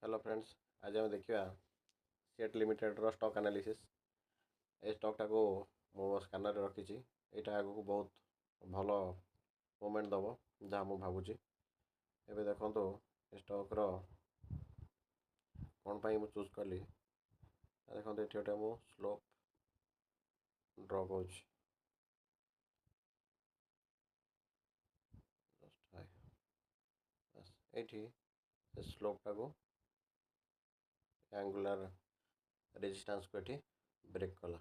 Hello friends, आज आम देखा सीएट लिमिटेड रो स्टॉक एनालिसिस। ए स्टॉकटा को मो स्कानर रखी। यहाँ आग को बहुत भल मूवमेंट दब जहाँ मुझे भावुँ। एबे देखो स्टॉक रो कौन पाई चूज कली। देखो ये गोटे मु स्लोप ड्र कर ये स्लोपटा को एंगुलर रेजिस्टेंस को ये ब्रेक कला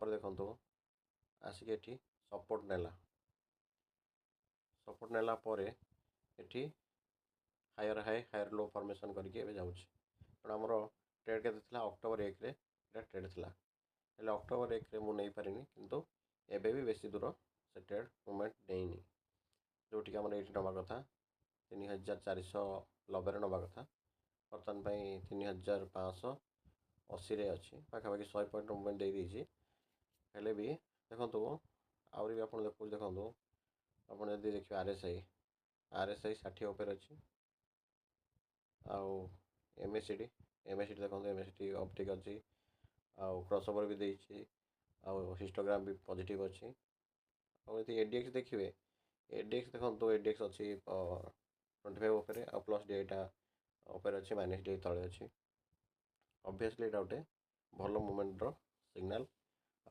देखो आसिक ये सपोर्ट नेला ये higher high higher low formation करके जाऊँ। तेणु आमर ट्रेड के अक्टोबर 1 ट्रेड थी। अक्टोबर 1 मुझे नहीं पारि किंतु एबे भी बेसी दूर से ट्रेड मूवमेंट नहीं जोटि आम ये नवा कथा 3490 नवा कथा बर्तमान 3580 अच्छी पाखापाखि 100 पॉइंट मूवमेंट दे दीजिए। हेले भी देखो आहरी भी आप देखो आपड़ जब देखिए आरएसआई 60 उपर अच्छी आउ एमएससीडी देखो एमएससीडी अपटिक अच्छी आउ क्रॉसओवर भी देछि आउ हिस्टोग्राम भी पॉजिटिव अच्छी। और यदि एडीएक्स देखिए एडीएक्स देखो एडीएक्स अच्छी 25 उपर आ प्लस डीटा उपर अच्छी माइनस डी तले अच्छी। ऑब्वियसली ये गोटे भल मूवमेंटर सिग्नल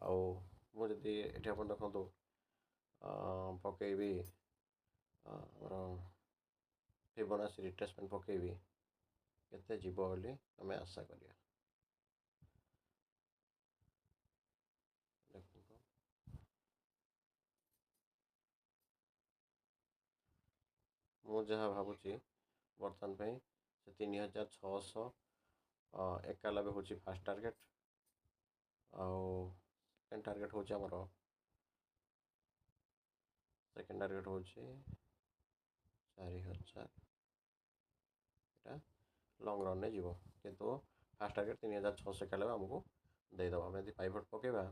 आउ मुझे ये आप देखो पकईबी फिबोनाची रिट्रेसमेंट पकईबी केते जीव बोली आम आशा करिया। देखो मु जहाँ भावुची बर्तमान से 3691 हूँ फास्ट टार्गेट आउ सेकेंड टार्गेट हूँ आमर सेकेंड टार्गेट हूँ 4000 यहाँ लंग रन में जीव किंतु फास्ट टार्गेट 3691 आमको देदेव। आम यदि पाइभट पकेबा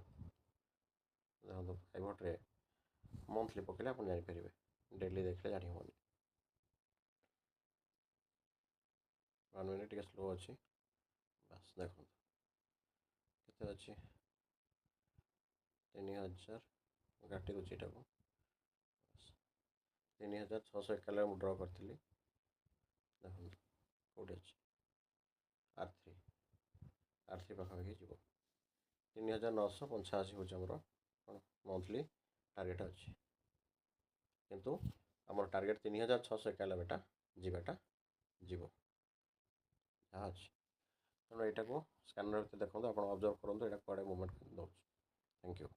देखो पाइभट्रे मंथली पकेले आप जापर डेली देखले जानी हेनी। 1 मिनट टे स्लो अच्छी बस देखो केते अच्छी 3000 काटी दूसरी यहाँ को 3691 मुझे ड्र करी देखो कौटे अच्छी आर थ्री पाखापाखि जीव 3985 हूँ आमर कौन मंथली टार्गेट अच्छी किंतु आमर टार्गेट 3691 जावाटा जीव जहाँ अच्छी। तेणु यहाँ को स्कानर देखो आप ऑब्जर्व करूँ यहाँ कड़े मूवमेंट दौर। Thank you.